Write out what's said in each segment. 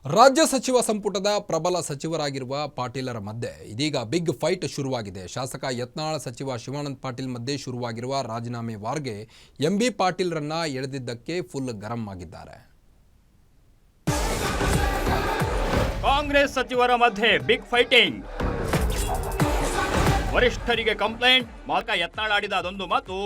ರಾಜ್ಯ ಸಚಿವ ಸಂಪುಟದ ಪ್ರಬಲ ಸಚಿವರಾಗಿರುವ ಪಾಟೀಲರ ಮಧ್ಯೆ ಇದೀಗ ಬಿಗ್ ಫೈಟ್ ಶುರುವಾಗಿದೆ. ಶಾಸಕ ಯತ್ನಾಳ್ ಸಚಿವ ಶಿವಾನಂದ ಪಾಟೀಲ್ ಮಧ್ಯೆ ಶುರುವಾಗಿರುವ ರಾಜೀನಾಮೆ ವಾರ್ಗೆ ಎಂಬಿ ಪಾಟೀಲ್ರನ್ನ ಎಳೆದಿದ್ದಕ್ಕೆ ಫುಲ್ ಗರಂ ಆಗಿದ್ದಾರೆ. ಕಾಂಗ್ರೆಸ್ ಸಚಿವರ ಮಧ್ಯೆ ಬಿಗ್ ಫೈಟಿಂಗ್. ವರಿಷ್ಠರಿಗೆ ಕಂಪ್ಲೇಂಟ್. ಮಾಲ್ಕ ಯತ್ನಾಳ್ ಆಡಿದ ಅದೊಂದು ಮಾತು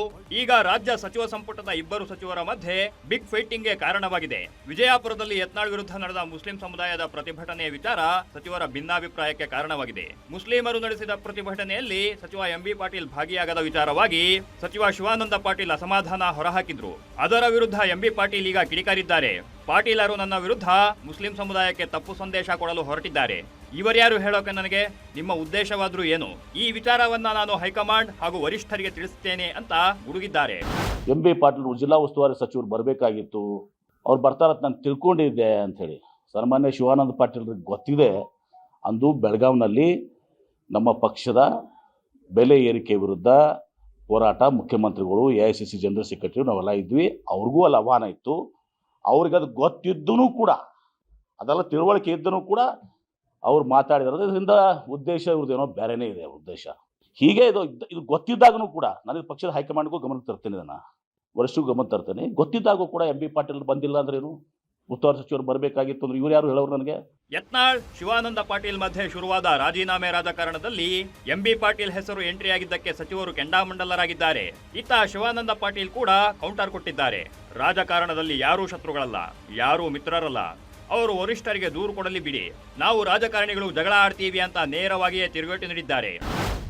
ಈಗ ರಾಜ್ಯ ಸಚಿವ ಸಂಪುಟದ ಇಬ್ಬರು ಸಚಿವರ ಮಧ್ಯೆ ಬಿಗ್ ಫೈಟಿಂಗ್ಗೆ ಕಾರಣವಾಗಿದೆ. ವಿಜಯಪುರದಲ್ಲಿ ಯತ್ನಾಳ್ ವಿರುದ್ಧ ನಡೆದ ಮುಸ್ಲಿಂ ಸಮುದಾಯದ ಪ್ರತಿಭಟನೆಯ ವಿಚಾರ ಸಚಿವರ ಭಿನ್ನಾಭಿಪ್ರಾಯಕ್ಕೆ ಕಾರಣವಾಗಿದೆ. ಮುಸ್ಲಿಮರು ನಡೆಸಿದ ಪ್ರತಿಭಟನೆಯಲ್ಲಿ ಸಚಿವ ಎಂಬಿ ಪಾಟೀಲ್ ಭಾಗಿಯಾಗದ ವಿಚಾರವಾಗಿ ಸಚಿವ ಶಿವಾನಂದ ಪಾಟೀಲ್ ಅಸಮಾಧಾನ ಹೊರಹಾಕಿದ್ರು. ಅದರ ವಿರುದ್ಧ ಎಂಬಿ ಪಾಟೀಲ್ ಈಗ ಕಿಡಿಕಾರಿದ್ದಾರೆ. ಪಾಟೀಲರು ನನ್ನ ವಿರುದ್ಧ ಮುಸ್ಲಿಂ ಸಮುದಾಯಕ್ಕೆ ತಪ್ಪು ಸಂದೇಶ ಕೊಡಲು ಹೊರಟಿದ್ದಾರೆ. ಇವರ್ಯಾರು ಹೇಳೋಕೆ ನನಗೆ? ನಿಮ್ಮ ಉದ್ದೇಶವಾದ್ರೂ ಏನು? ಈ ವಿಚಾರವನ್ನ ನಾನು ಹೈಕಮಾಂಡ್ ಹಾಗೂ ವರಿಷ್ಠರಿಗೆ ತಿಳಿಸುತ್ತೇನೆ ಅಂತ ಗುಡುಗಿದ್ದಾರೆ. ಎಂಬಿ ಪಾಟೀಲ್ ಜಿಲ್ಲಾ ಉಸ್ತುವಾರಿ ಸಚಿವರು ಬರಬೇಕಾಗಿತ್ತು, ಅವ್ರು ಬರ್ತಾರತ್ ನಾನು ತಿಳ್ಕೊಂಡಿದ್ದೆ ಅಂಥೇಳಿ. ಸನ್ಮಾನ್ಯ ಶಿವಾನಂದ ಪಾಟೀಲ್ರಿಗೆ ಗೊತ್ತಿದೆ, ಅಂದು ಬೆಳಗಾವಿನಲ್ಲಿ ನಮ್ಮ ಪಕ್ಷದ ಬೆಲೆ ಏರಿಕೆ ವಿರುದ್ಧ ಹೋರಾಟ ಮುಖ್ಯಮಂತ್ರಿಗಳು, AICC ಜನರಲ್ ಸೆಕ್ರೆಟರಿ ನಾವೆಲ್ಲ ಇದ್ವಿ. ಅವ್ರಿಗೂ ಅಲ್ಲಿ ಆಹ್ವಾನ ಇತ್ತು. ಅವ್ರಿಗೆ ಅದು ಗೊತ್ತಿದ್ದೂ ಕೂಡ, ಅದೆಲ್ಲ ತಿಳುವಳಿಕೆ ಇದ್ದೂ ಕೂಡ ಅವ್ರು ಮಾತಾಡಿದಾರೆ. ಇದರಿಂದ ಉದ್ದೇಶ ಇವ್ರದ್ದೇನೋ ಬೇರೆನೇ ಇದೆ ಉದ್ದೇಶ. ಹೀಗೆ ಇದು ಗೊತ್ತಿದ್ದಾಗೂ ಕೂಡ ನಾನು ಪಕ್ಷದ ಹೈಕಮಾಂಡ್ಗೂ ಗಮನಕ್ಕೆ ತರ್ತೇನೆ, ಇದನ್ನು ವರಿಷ್ಠರಿಗೂ ಗಮನ ತರ್ತೇನೆ. ಗೊತ್ತಿದ್ದಾಗೂ ಕೂಡ ಎಂಬಿ ಪಾಟೀಲ್ ಬಂದಿಲ್ಲ ಅಂದ್ರೆ ಏನು, ಉಸ್ತುವಾರಿ ಸಚಿವರು ಬರಬೇಕಾಗಿತ್ತು ಅಂದ್ರೆ ಇವ್ರು ಯಾರು ಹೇಳೋರು ನನಗೆ? ಯತ್ನಾಳ್ ಶಿವಾನಂದ ಪಾಟೀಲ್ ಮಧ್ಯೆ ಶುರುವಾದ ರಾಜೀನಾಮೆ ರಾಜಕಾರಣದಲ್ಲಿ ಎಂಬಿ ಪಾಟೀಲ್ ಹೆಸರು ಎಂಟ್ರಿ ಆಗಿದ್ದಕ್ಕೆ ಸಚಿವರು ಕೆಂಡಾಮಂಡಲರಾಗಿದ್ದಾರೆ. ಇತ್ತ ಶಿವಾನಂದ ಪಾಟೀಲ್ ಕೂಡ ಕೌಂಟರ್ ಕೊಟ್ಟಿದ್ದಾರೆ. ರಾಜಕಾರಣದಲ್ಲಿ ಯಾರೂ ಶತ್ರುಗಳಲ್ಲ, ಯಾರೂ ಮಿತ್ರರಲ್ಲ. ಅವರು ವರಿಷ್ಠರಿಗೆ ದೂರು ಕೊಡಲಿ ಬಿಡಿ, ನಾವು ರಾಜಕಾರಣಿಗಳು ಜಗಳ ಆಡ್ತೀವಿ ಅಂತ ನೇರವಾಗಿಯೇ ತಿರುಗೇಟು ನೀಡಿದ್ದಾರೆ.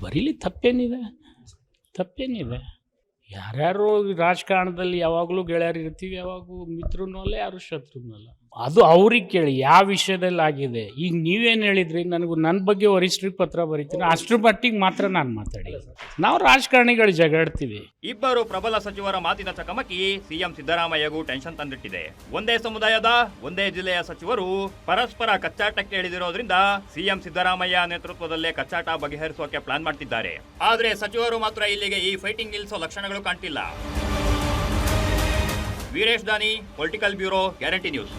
ಬರೀಲಿ ತಪ್ಪೇನಿದೆ? ಯಾರ್ಯಾರು ರಾಜಕಾರಣದಲ್ಲಿ ಯಾವಾಗಲೂ ಗೆಳೆಯರು ಇರ್ತೀವಿ, ಯಾವಾಗೂ ಮಿತ್ರನೂ ಅಲ್ಲ, ಯಾರು ಶತ್ರುನೂ ಅಲ್ಲ. ಅದು ಅವ್ರಿಗೆ ಕೇಳಿ ಯಾವ ವಿಷಯದಲ್ಲಿ ಆಗಿದೆ. ಈಗ ನೀವೇನು ಹೇಳಿದ್ರಿ, ನನ್ನ ಬಗ್ಗೆ ವರಿಷ್ಠರಿಗೆ ಪತ್ರ ಬರೀತೀನಿ, ಅಷ್ಟ್ರ ಮಟ್ಟಿಗೆ ಮಾತ್ರ ನಾನು ಮಾತಾಡಿ. ನಾವು ರಾಜಕಾರಣಿಗಳು ಜಗಾಡ್ತೀವಿ. ಇಬ್ಬರು ಪ್ರಬಲ ಸಚಿವರ ಮಾತಿನ ಚಕಮಕಿ ಸಿಎಂ ಸಿದ್ದರಾಮಯ್ಯಗೂ ಟೆನ್ಷನ್ ತಂದಿಟ್ಟಿದೆ. ಒಂದೇ ಸಮುದಾಯದ ಒಂದೇ ಜಿಲ್ಲೆಯ ಸಚಿವರು ಪರಸ್ಪರ ಕಚ್ಚಾಟಕ್ಕೆ ಇಳಿದಿರೋದ್ರಿಂದ ಸಿಎಂ ಸಿದ್ದರಾಮಯ್ಯ ನೇತೃತ್ವದಲ್ಲೇ ಕಚ್ಚಾಟ ಬಗೆಹರಿಸೋಕೆ ಪ್ಲಾನ್ ಮಾಡ್ತಿದ್ದಾರೆ. ಆದ್ರೆ ಸಚಿವರು ಮಾತ್ರ ಇಲ್ಲಿಗೆ ಈ ಫೈಟಿಂಗ್ ನಿಲ್ಲಿಸೋ ಲಕ್ಷಣಗಳು ಕಾಣ್ತಿಲ್ಲ. ವೀರೇಶ್ ದಾನಿ, ಪೊಲಿಟಿಕಲ್ ಬ್ಯೂರೋ, ಗ್ಯಾರಂಟಿ ನ್ಯೂಸ್.